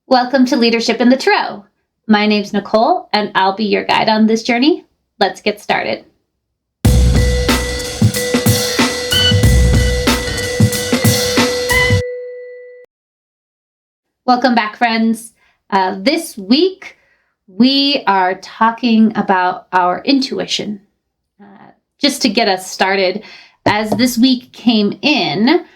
Welcome to Leadership in the Tarot. My name's Nicole, and I'll be your guide on this journey. Let's get started. Welcome back, friends. This week, we are talking about our intuition. Just to get us started, as this week came in,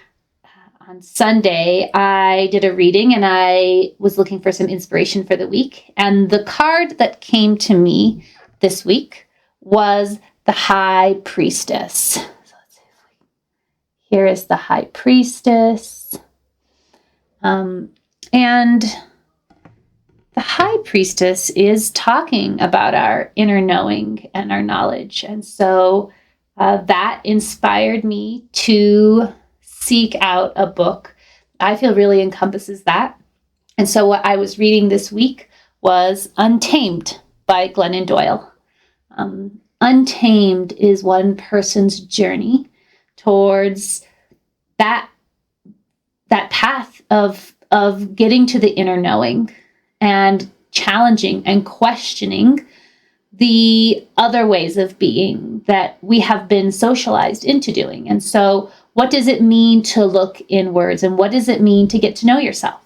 on Sunday, I did a reading and I was looking for some inspiration for the week. And the card that came to me this week was the High Priestess. So let's see here is the High Priestess. And the High Priestess is talking about our inner knowing and our knowledge. And so that inspired me to seek out a book I feel really encompasses that. And so what I was reading this week was Untamed by Glennon Doyle. Untamed is one person's journey towards that path of getting to the inner knowing and challenging and questioning the other ways of being that we have been socialized into doing. And so what does it mean to look inwards, and what does it mean to get to know yourself?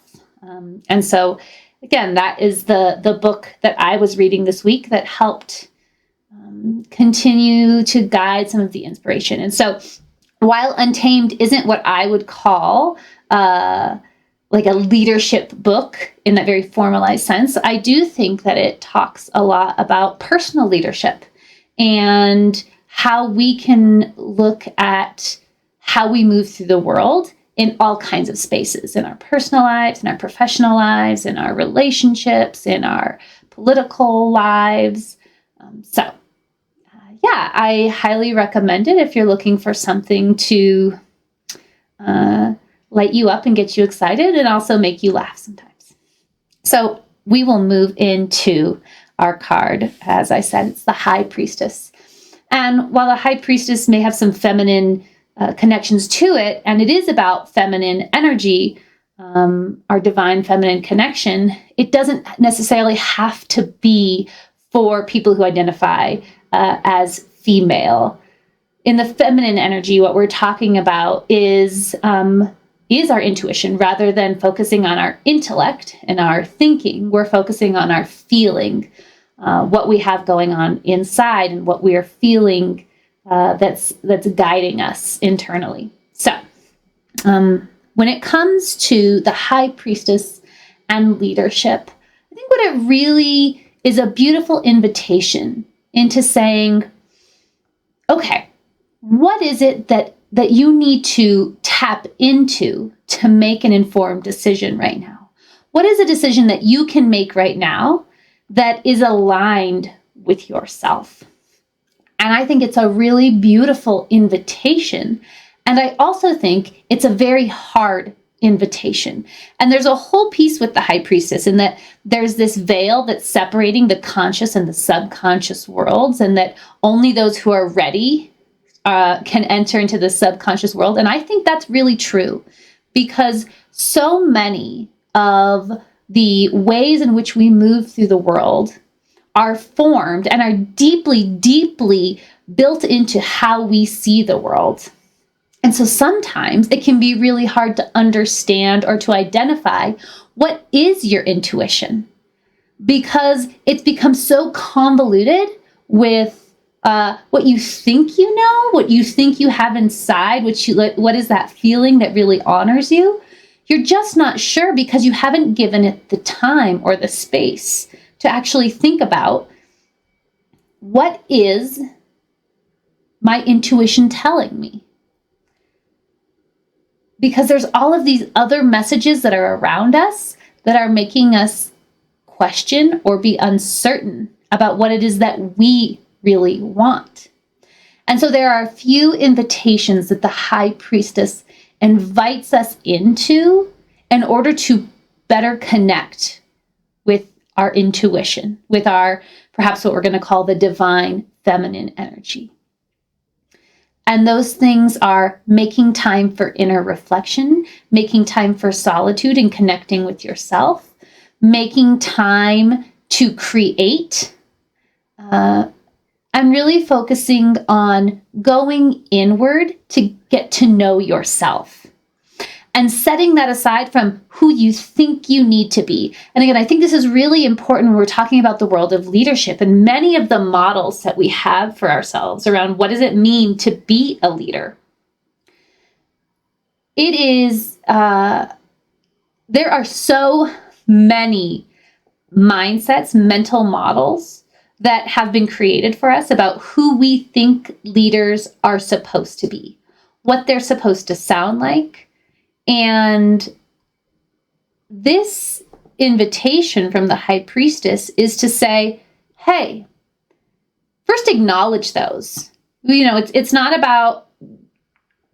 And so, again, that is the book that I was reading this week that helped continue to guide some of the inspiration. And so, while Untamed isn't what I would call like a leadership book in that very formalized sense, I do think that it talks a lot about personal leadership and how we can look at how we move through the world in all kinds of spaces, in our personal lives, in our professional lives, in our relationships, in our political lives. I highly recommend it if you're looking for something to light you up and get you excited and also make you laugh sometimes. So we will move into our card. As I said, it's the High Priestess. And while the High Priestess may have some feminine connections to it, and it is about feminine energy, our divine feminine connection, it doesn't necessarily have to be for people who identify as female. In the feminine energy, what we're talking about is our intuition. Rather than focusing on our intellect and our thinking, we're focusing on our feeling, what we have going on inside and what we are feeling that's guiding us internally. So when it comes to the High Priestess and leadership, I think what it really is a beautiful invitation into saying, okay, what is it that you need to tap into to make an informed decision right now? What is a decision that you can make right now that is aligned with yourself? And I think it's a really beautiful invitation. And I also think it's a very hard invitation. And there's a whole piece with the High Priestess in that there's this veil that's separating the conscious and the subconscious worlds, and that only those who are ready can enter into the subconscious world. And I think that's really true, because so many of the ways in which we move through the world are formed and are deeply, deeply built into how we see the world. And so sometimes it can be really hard to understand or to identify what is your intuition, because it's become so convoluted with what you think you know, what you think you have inside, what is that feeling that really honors you? You're just not sure because you haven't given it the time or the space to actually think about, what is my intuition telling me? Because there's all of these other messages that are around us that are making us question or be uncertain about what it is that we really want. And so there are a few invitations that the High Priestess invites us into in order to better connect with our intuition, with our, perhaps what we're going to call the divine feminine energy. And those things are making time for inner reflection, making time for solitude and connecting with yourself, making time to create, and really focusing on going inward to get to know yourself and setting that aside from who you think you need to be. And again, I think this is really important when we're talking about the world of leadership and many of the models that we have for ourselves around what does it mean to be a leader. It is, there are so many mindsets, mental models that have been created for us about who we think leaders are supposed to be, what they're supposed to sound like. And this invitation from the High Priestess is to say, hey, first acknowledge those. It's not about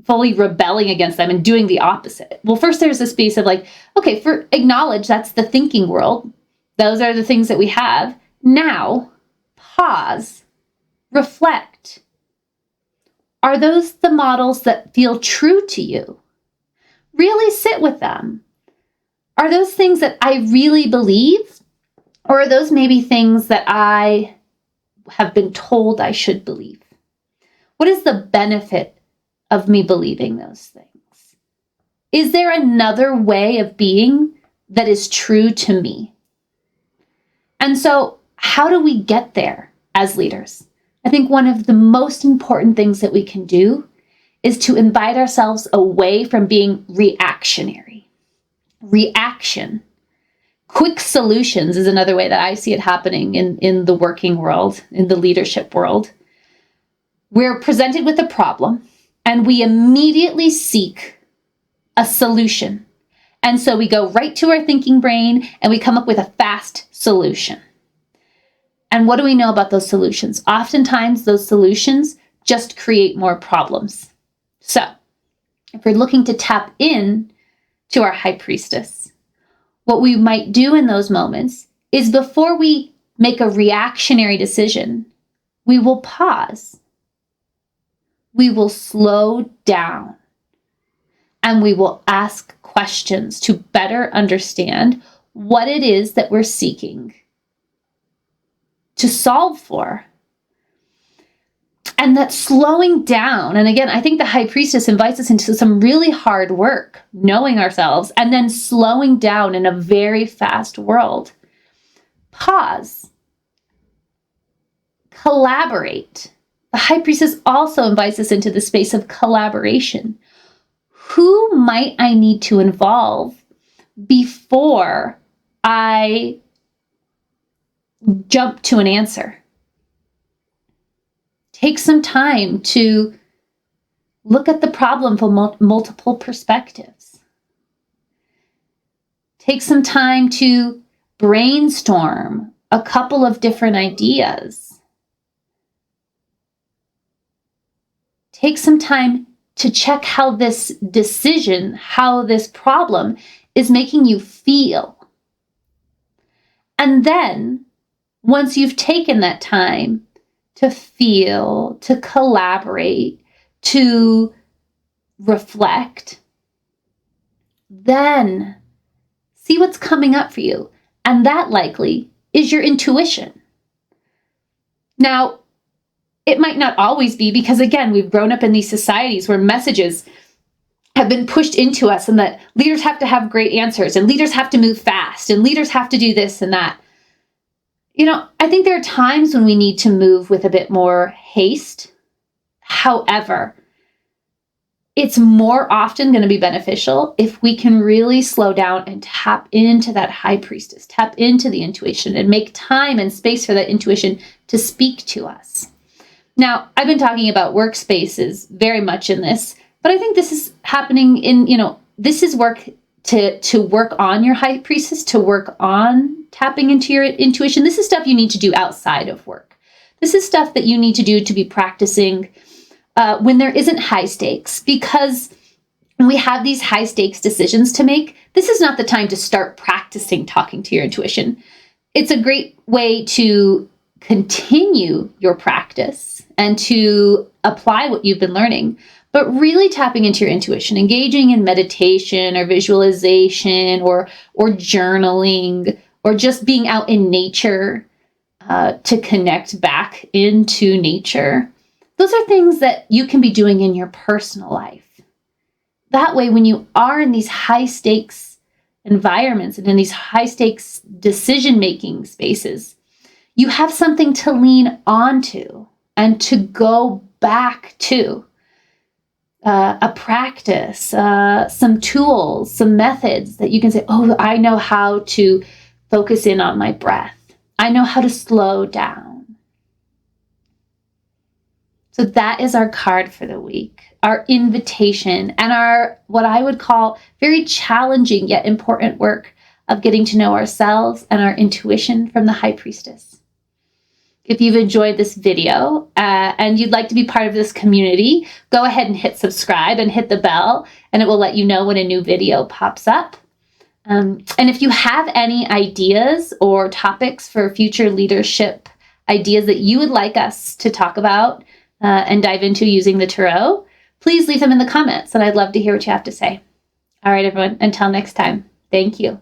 fully rebelling against them and doing the opposite. Well, first there's a space of like, okay, acknowledge that's the thinking world. Those are the things that we have. Now, pause, reflect. Are those the models that feel true to you? Really sit with them. Are those things that I really believe? Or are those maybe things that I have been told I should believe? What is the benefit of me believing those things? Is there another way of being that is true to me? And so, how do we get there as leaders? I think one of the most important things that we can do is to invite ourselves away from being reactionary. Reaction. Quick solutions is another way that I see it happening in the working world, in the leadership world. We're presented with a problem and we immediately seek a solution. And so we go right to our thinking brain and we come up with a fast solution. And what do we know about those solutions? Oftentimes those solutions just create more problems. So if we're looking to tap in to our High Priestess, what we might do in those moments is before we make a reactionary decision, we will pause. We will slow down and we will ask questions to better understand what it is that we're seeking to solve for. And that slowing down, and again, I think the High Priestess invites us into some really hard work, knowing ourselves, and then slowing down in a very fast world. Pause. Collaborate. The High Priestess also invites us into the space of collaboration. Who might I need to involve before I jump to an answer? Take some time to look at the problem from multiple perspectives. Take some time to brainstorm a couple of different ideas. Take some time to check how this decision, how this problem is making you feel. And then, once you've taken that time to feel, to collaborate, to reflect, then see what's coming up for you. And that likely is your intuition. Now, it might not always be because, again, we've grown up in these societies where messages have been pushed into us and that leaders have to have great answers and leaders have to move fast and leaders have to do this and that. I think there are times when we need to move with a bit more haste. However, it's more often going to be beneficial if we can really slow down and tap into that High Priestess, tap into the intuition and make time and space for that intuition to speak to us. Now, I've been talking about workspaces very much in this, but I think this is happening in, this is work to work on your High Priestess, to work on tapping into your intuition. This is stuff you need to do outside of work. This is stuff that you need to do to be practicing when there isn't high stakes, because when we have these high stakes decisions to make, this is not the time to start practicing talking to your intuition. It's a great way to continue your practice and to apply what you've been learning, but really tapping into your intuition, engaging in meditation or visualization or journaling or just being out in nature to connect back into nature. Those are things that you can be doing in your personal life. That way, when you are in these high stakes environments and in these high stakes decision-making spaces, you have something to lean onto and to go back to. A practice, some tools, some methods that you can say, oh, I know how to focus in on my breath. I know how to slow down. So that is our card for the week, our invitation, and our, what I would call, very challenging yet important work of getting to know ourselves and our intuition from the High Priestess. If you've enjoyed this video and you'd like to be part of this community, go ahead and hit subscribe and hit the bell, and it will let you know when a new video pops up. And if you have any ideas or topics for future leadership ideas that you would like us to talk about and dive into using the tarot, please leave them in the comments, and I'd love to hear what you have to say. All right, everyone, until next time, thank you.